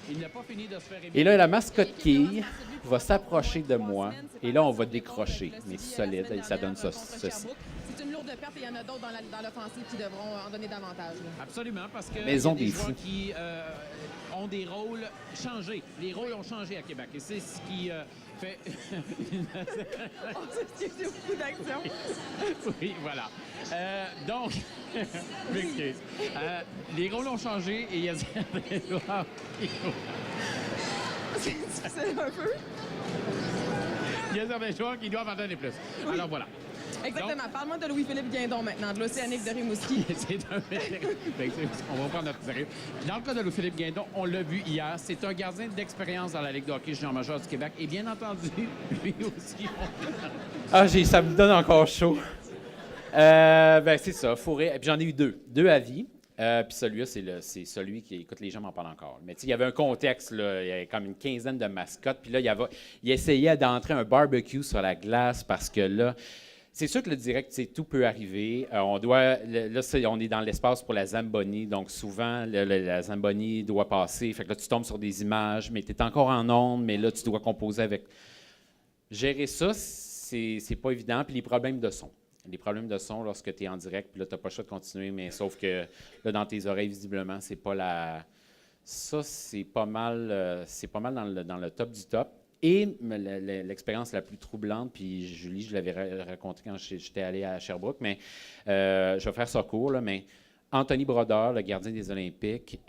Et là, la mascotte quille va s'approcher de moi, et là, on va décrocher. Mais solide, et ça donne ceci. C'est une lourde perte et il y en a d'autres dans l'offensive qui devront en donner davantage. Là. Absolument, parce que Maison y a des des joueurs fous. qui ont des rôles changés. Les rôles ont changé à Québec et c'est ce qui fait... C'est beaucoup d'action. Oui, voilà. Donc, je m'excuse. Les rôles ont changé et il y a certains joueurs qui... C'est difficile un peu. Il y a certains joueurs qui doivent en donner plus. Oui. Alors voilà. Exactement. Parle-moi de Louis-Philippe Guindon maintenant, de l'Océanique de Rimouski. On va prendre notre sérieux. Dans le cas de Louis-Philippe Guindon, on l'a vu hier, c'est un gardien d'expérience dans la Ligue de hockey junior major du Québec. Et bien entendu, lui aussi... Ça me donne encore chaud. C'est ça, fourré. Puis j'en ai eu deux à vie. Puis celui-là, c'est celui qui... Écoute, les gens m'en parlent encore. Mais tu sais, il y avait un contexte, là, il y avait comme une quinzaine de mascottes. Puis là, il essayait d'entrer un barbecue sur la glace parce que là... C'est sûr que le direct, tout peut arriver. On est dans l'espace pour la Zamboni, donc souvent, la Zamboni doit passer. Fait que là, tu tombes sur des images, mais tu es encore en onde, mais là, tu dois composer avec... Gérer ça, c'est pas évident. Puis les problèmes de son. Les problèmes de son lorsque tu es en direct, puis là, tu n'as pas le choix de continuer, mais sauf que là, dans tes oreilles, visiblement, c'est pas la... Ça, c'est pas mal dans le top du top. Et l'expérience la plus troublante, puis Julie, je l'avais raconté quand j'étais allé à Sherbrooke, mais je vais faire ça court, là, mais Anthony Brodeur, le gardien des Olympiques,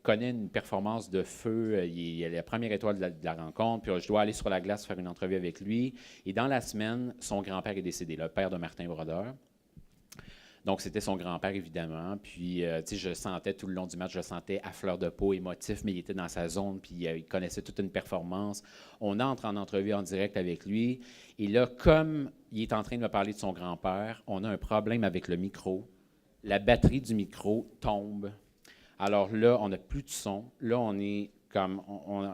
connaît une performance de feu. Il est la première étoile de la rencontre, puis je dois aller sur la glace faire une entrevue avec lui. Et dans la semaine, son grand-père est décédé, le père de Martin Brodeur. Donc, c'était son grand-père, évidemment. Puis, tu sais, je sentais tout le long du match, je le sentais à fleur de peau, émotif, mais il était dans sa zone, puis il connaissait toute une performance. On entre en entrevue en direct avec lui. Et là, comme il est en train de me parler de son grand-père, on a un problème avec le micro. La batterie du micro tombe. Alors là, on n'a plus de son. Là, on est comme...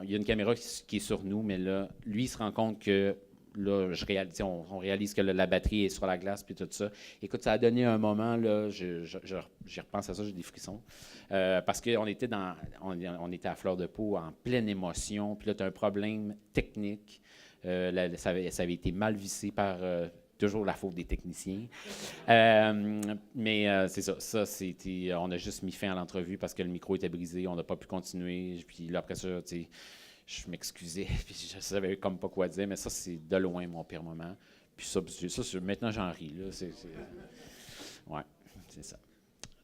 Il y a une caméra qui est sur nous, mais là, lui, il se rend compte que là, on réalise que la batterie est sur la glace, puis tout ça. Écoute, ça a donné un moment, là, j'y repense à ça, j'ai des frissons. Parce qu'on était on était à fleur de peau, en pleine émotion, puis là, tu as un problème technique. Ça avait été mal vissé par toujours la faute des techniciens. Mais c'est ça c'était, on a juste mis fin à l'entrevue parce que le micro était brisé, on n'a pas pu continuer. Puis là, après ça, je m'excusais, puis je savais comme pas quoi dire, mais ça, c'est de loin mon pire moment. Puis ça maintenant, j'en ris. Là, ouais, c'est ça.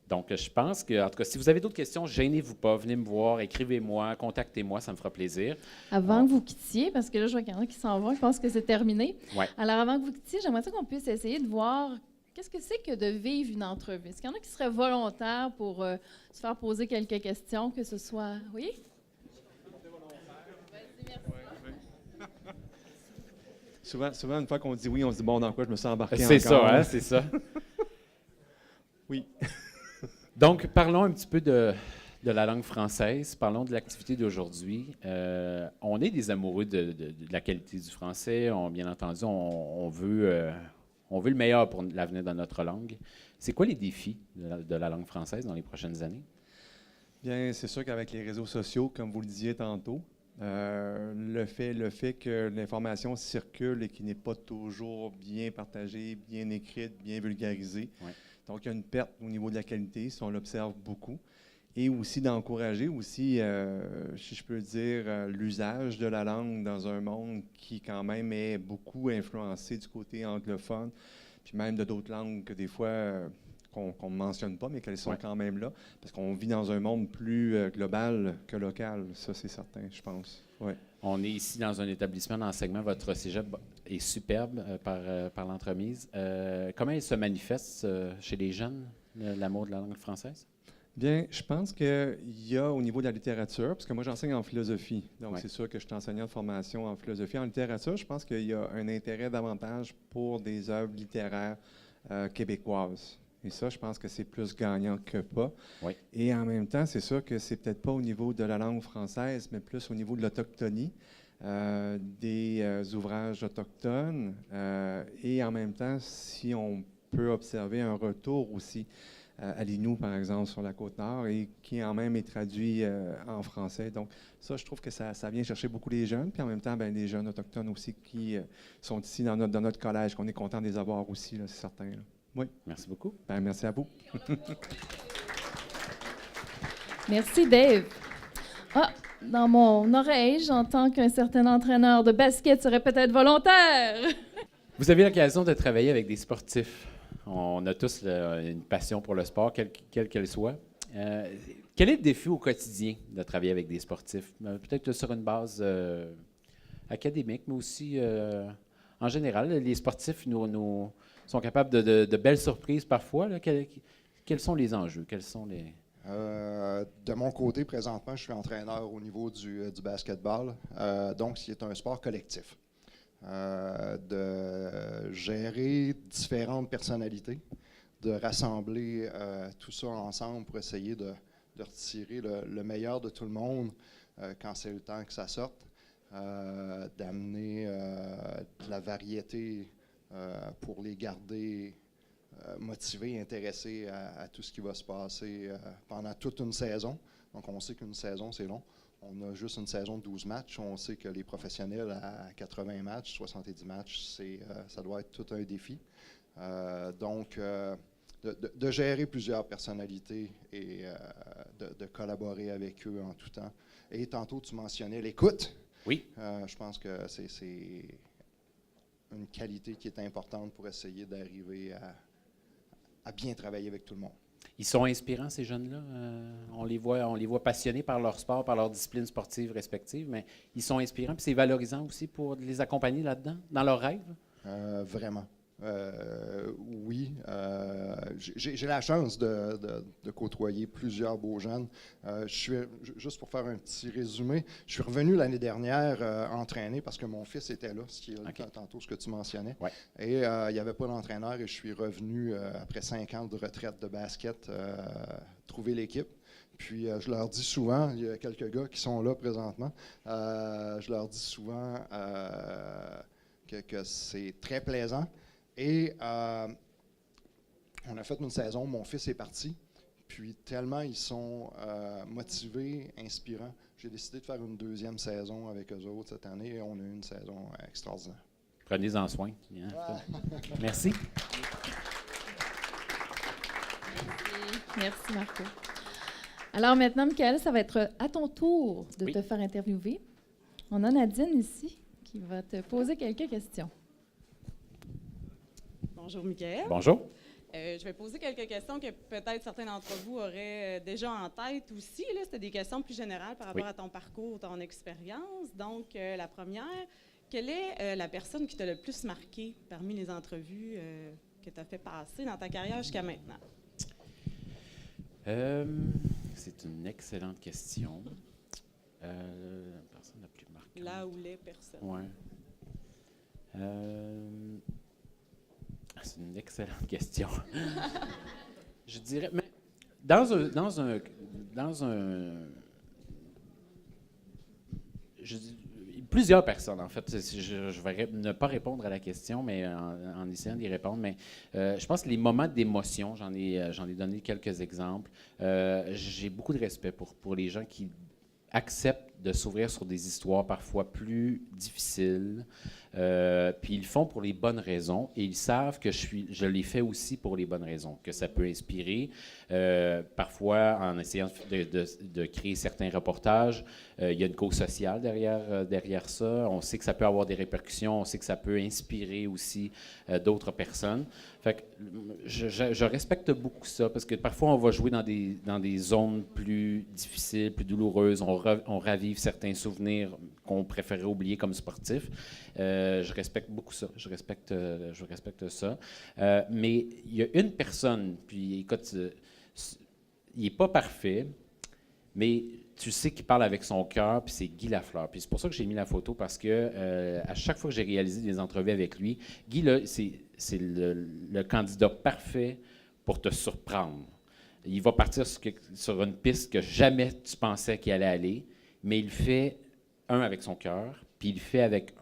Donc, je pense que, en tout cas, si vous avez d'autres questions, gênez-vous pas, venez me voir, écrivez-moi, contactez-moi, ça me fera plaisir. Avant que vous quittiez, parce que là, je vois qu'il y en a qui s'en vont, je pense que c'est terminé. Ouais. Alors, avant que vous quittiez, j'aimerais ça qu'on puisse essayer de voir qu'est-ce que c'est que de vivre une entrevue. Est-ce qu'il y en a qui seraient volontaires pour se faire poser quelques questions, que ce soit... Oui? Souvent, une fois qu'on dit oui, on se dit, bon, dans quoi je me sens embarqué encore? C'est ça, hein, c'est ça. Oui. Donc, parlons un petit peu de la langue française. Parlons de l'activité d'aujourd'hui. On est des amoureux de la qualité du français. Bien entendu, on veut le meilleur pour l'avenir de notre langue. C'est quoi les défis de la langue française dans les prochaines années? Bien, c'est sûr qu'avec les réseaux sociaux, comme vous le disiez tantôt, le fait que l'information circule et qu'il n'est pas toujours bien partagée, bien écrite, bien vulgarisée. Ouais. Donc, il y a une perte au niveau de la qualité, si on l'observe beaucoup. Et aussi d'encourager aussi, si je peux dire, l'usage de la langue dans un monde qui quand même est beaucoup influencé du côté anglophone, puis même de d'autres langues que des fois qu'on ne mentionne pas, mais qu'elles sont quand même là, parce qu'on vit dans un monde plus global que local, ça c'est certain, je pense. Ouais. On est ici dans un établissement d'enseignement. Votre cégep est superbe par l'entremise. Comment il se manifeste chez les jeunes, l'amour de la langue française? Bien, je pense qu'il y a au niveau de la littérature, parce que moi j'enseigne en philosophie, donc c'est sûr que je suis enseignant de formation en philosophie. En littérature, je pense qu'il y a un intérêt davantage pour des œuvres littéraires québécoises. Et ça, je pense que c'est plus gagnant que pas. Oui. Et en même temps, c'est sûr que c'est peut-être pas au niveau de la langue française, mais plus au niveau de l'autochtonie, des ouvrages autochtones. Et en même temps, si on peut observer un retour aussi à l'Innu, par exemple, sur la Côte-Nord, et qui en même est traduit en français. Donc, ça, je trouve que ça vient chercher beaucoup les jeunes, puis en même temps, les jeunes autochtones aussi qui sont ici dans notre collège, qu'on est content de les avoir aussi, là, c'est certain. Là. Oui. Merci beaucoup. Merci à vous. Merci, Dave. Ah, dans mon oreille, j'entends qu'un certain entraîneur de basket serait peut-être volontaire. Vous avez l'occasion de travailler avec des sportifs. On a tous une passion pour le sport, quelle qu'elle soit. Quel est le défi au quotidien de travailler avec des sportifs? Peut-être sur une base académique, mais aussi en général. Les sportifs nous sont capables de belles surprises parfois. Là. Quels sont les enjeux? Quels sont les... De mon côté, présentement, je suis entraîneur au niveau du basketball. Donc, c'est un sport collectif. De gérer différentes personnalités, de rassembler tout ça ensemble pour essayer de retirer le meilleur de tout le monde quand c'est le temps que ça sorte, d'amener de la variété pour les garder motivés, intéressés à tout ce qui va se passer pendant toute une saison. Donc, on sait qu'une saison, c'est long. On a juste une saison de 12 matchs. On sait que les professionnels à 80 matchs, 70 matchs, ça doit être tout un défi. Donc, de gérer plusieurs personnalités et de collaborer avec eux en tout temps. Et tantôt, tu mentionnais l'écoute. Oui. Je pense que c'est une qualité qui est importante pour essayer d'arriver à bien travailler avec tout le monde. Ils sont inspirants, ces jeunes-là. On les voit passionnés par leur sport, par leur discipline sportive respective, mais ils sont inspirants. Puis c'est valorisant aussi pour les accompagner là-dedans, dans leurs rêves. Vraiment. Oui. J'ai la chance de côtoyer plusieurs beaux jeunes. Juste pour faire un petit résumé, je suis revenu l'année dernière entraîner parce que mon fils était là, ce qui est tantôt ce que tu mentionnais. Ouais. Et il n'y avait pas d'entraîneur et je suis revenu après 5 ans de retraite de basket trouver l'équipe. Puis je leur dis souvent, il y a quelques gars qui sont là présentement, je leur dis souvent que c'est très plaisant. Et on a fait une saison, mon fils est parti, puis tellement ils sont motivés, inspirants, j'ai décidé de faire une deuxième saison avec eux autres cette année et on a eu une saison extraordinaire. Prenez-en soin. Hein? Merci. Merci, Marco. Alors maintenant, Michael, ça va être à ton tour de te faire interviewer. On a Nadine ici qui va te poser quelques questions. Bonjour, Michael. Bonjour. Je vais poser quelques questions que peut-être certains d'entre vous auraient déjà en tête aussi. C'était des questions plus générales par rapport à ton parcours, ton expérience. Donc, la première, quelle est la personne qui t'a le plus marqué parmi les entrevues que tu as fait passer dans ta carrière jusqu'à maintenant? C'est une excellente question. La personne la plus marquante. Là où les personnes. Oui. C'est une excellente question. Je dirais, mais plusieurs personnes, en fait. Je vais ne pas répondre à la question, mais en essayant d'y répondre. Mais je pense que les moments d'émotion, j'en ai donné quelques exemples. J'ai beaucoup de respect pour les gens qui acceptent de s'ouvrir sur des histoires parfois plus difficiles. Puis ils le font pour les bonnes raisons et ils savent que je l'ai fait aussi pour les bonnes raisons, que ça peut inspirer. Parfois, en essayant de créer certains reportages, il y a une cause sociale derrière ça. On sait que ça peut avoir des répercussions, on sait que ça peut inspirer aussi d'autres personnes. Fait que je respecte beaucoup ça parce que parfois on va jouer dans des zones plus difficiles, plus douloureuses. On ravive certains souvenirs qu'on préférait oublier comme sportif. Je respecte beaucoup ça. Je respecte ça. Mais il y a une personne, puis écoute, il n'est pas parfait, mais tu sais qu'il parle avec son cœur, puis c'est Guy Lafleur. Puis c'est pour ça que j'ai mis la photo, parce que à chaque fois que j'ai réalisé des entrevues avec lui, Guy, là, c'est le candidat parfait pour te surprendre. Il va partir sur une piste que jamais tu pensais qu'il allait aller, mais il fait, avec son cœur, puis il fait avec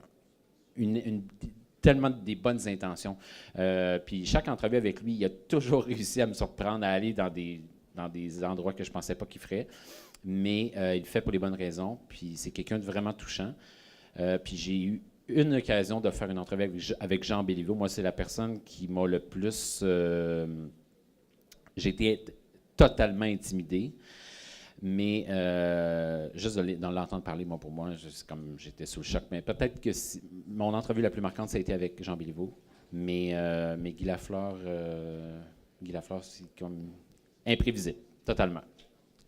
tellement des bonnes intentions. Puis chaque entrevue avec lui, il a toujours réussi à me surprendre, à aller dans des endroits que je ne pensais pas qu'il ferait. Mais il le fait pour les bonnes raisons. Puis c'est quelqu'un de vraiment touchant. Puis j'ai eu une occasion de faire une entrevue avec Jean Béliveau. Moi, c'est la personne qui m'a le plus... j'ai été totalement intimidé. Mais juste d'en l'entendre parler, pour moi, c'est comme j'étais sous le choc. Mais peut-être que mon entrevue la plus marquante, ça a été avec Jean Béliveau. Mais Guy Lafleur, c'est comme imprévisible, totalement.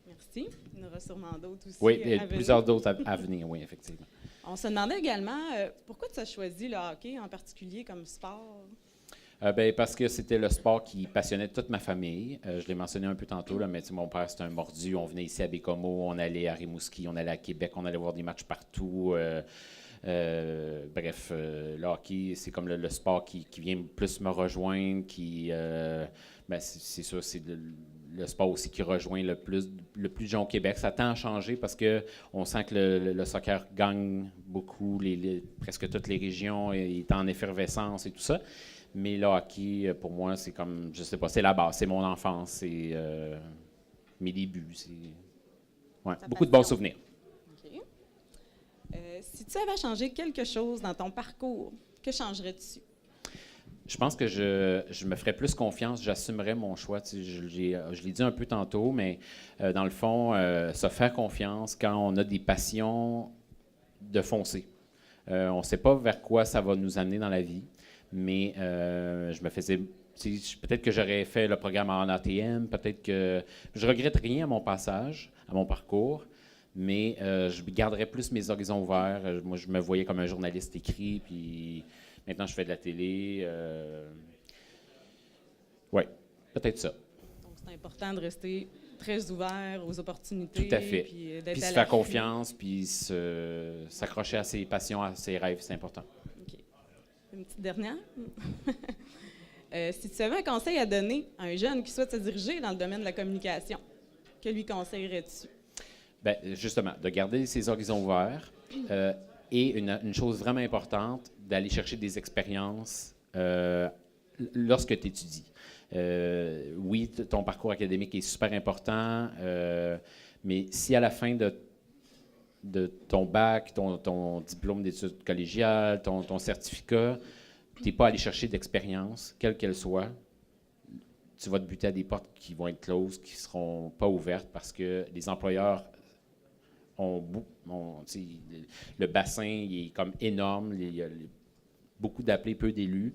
Merci. Il y en aura sûrement d'autres aussi. Oui, il y a plusieurs d'autres à venir, oui, effectivement. On se demandait également, pourquoi tu as choisi le hockey en particulier comme sport? Parce que c'était le sport qui passionnait toute ma famille. Je l'ai mentionné un peu tantôt, là, mais mon père, c'était un mordu. On venait ici à Bécomo, on allait à Rimouski, on allait à Québec, on allait voir des matchs partout. Bref, le hockey, c'est comme le sport qui vient plus me rejoindre, c'est sûr, c'est le sport aussi qui rejoint le plus de gens au Québec. Ça tend à changer parce qu'on sent que le soccer gagne beaucoup, presque toutes les régions, il est en effervescence et tout ça. Mais le hockey, pour moi, c'est comme, je sais pas, c'est la base, c'est mon enfance, c'est mes débuts, c'est beaucoup de bons souvenirs. Okay. Si tu avais changé quelque chose dans ton parcours, que changerais-tu? Je pense que je me ferais plus confiance, j'assumerais mon choix. Je l'ai dit un peu tantôt, mais dans le fond, se faire confiance quand on a des passions, de foncer. On ne sait pas vers quoi ça va nous amener dans la vie. Mais je me faisais... Peut-être que j'aurais fait le programme en ATM, peut-être que... Je regrette rien à mon passage, à mon parcours, mais je garderais plus mes horizons ouverts. Moi, je me voyais comme un journaliste écrit, puis maintenant, je fais de la télé. Oui, peut-être ça. Donc, c'est important de rester très ouvert aux opportunités. Tout à fait. Puis se faire confiance, puis s'accrocher à ses passions, à ses rêves, c'est important. Une petite dernière. Si tu avais un conseil à donner à un jeune qui souhaite se diriger dans le domaine de la communication, que lui conseillerais-tu? Bien, justement, de garder ses horizons ouverts et une chose vraiment importante, d'aller chercher des expériences lorsque tu étudies. Oui, ton parcours académique est super important, mais si à la fin de ton bac, ton diplôme d'études collégiales, ton certificat, tu n'es pas allé chercher d'expérience, quelle qu'elle soit, tu vas te buter à des portes qui vont être closes, qui ne seront pas ouvertes parce que les employeurs le bassin il est comme énorme, il y a beaucoup d'appelés, peu d'élus.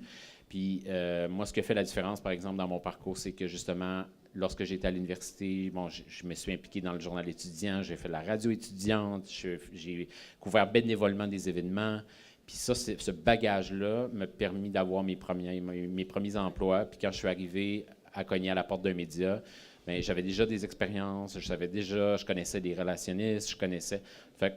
Puis moi, ce qui a fait la différence, par exemple, dans mon parcours, c'est que justement, lorsque j'étais à l'université, je me suis impliqué dans le journal étudiant, j'ai fait la radio étudiante, j'ai couvert bénévolement des événements. Puis ça, ce bagage-là m'a permis d'avoir mes premiers emplois. Puis quand je suis arrivé à cogner à la porte d'un média, bien, j'avais déjà des expériences, je connaissais des relationnistes, Fait que,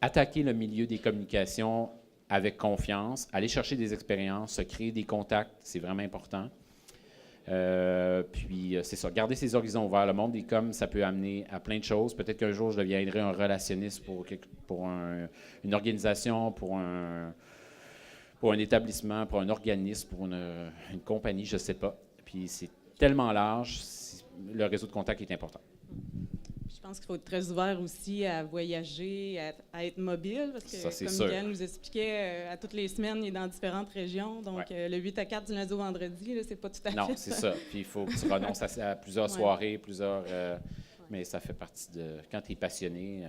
attaquer le milieu des communications avec confiance, aller chercher des expériences, se créer des contacts, c'est vraiment important. Puis c'est ça, garder ses horizons ouverts. Le monde des coms, ça peut amener à plein de choses. Peut-être qu'un jour, je deviendrai un relationniste pour une organisation, pour un établissement, pour un organisme, pour une compagnie, je ne sais pas. Puis c'est tellement large, le réseau de contacts est important. Je pense qu'il faut être très ouvert aussi à voyager, à être mobile, parce que, ça, comme Miguel nous expliquait, à toutes les semaines, il est dans différentes régions. Donc, le 8 à 4 du lundi au vendredi, c'est pas tout à fait Non, c'est ça. Puis il faut que tu renonces à plusieurs soirées, mais ça fait partie de... Quand tu es passionné,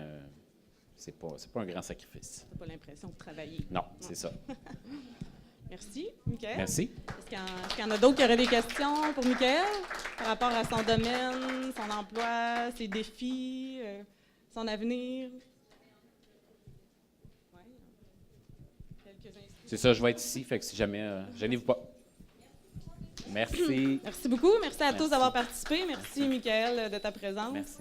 c'est pas un grand sacrifice. Tu n'as pas l'impression de travailler. Non, c'est ça. Merci, Michael. Merci. Est-ce qu'il y en a d'autres qui auraient des questions pour Michael par rapport à son domaine, son emploi, ses défis, son avenir? C'est ça, je vais être ici, fait que si jamais, gênez-vous pas. Merci. Merci beaucoup. Merci à tous d'avoir participé. Merci, Michael, de ta présence. Merci.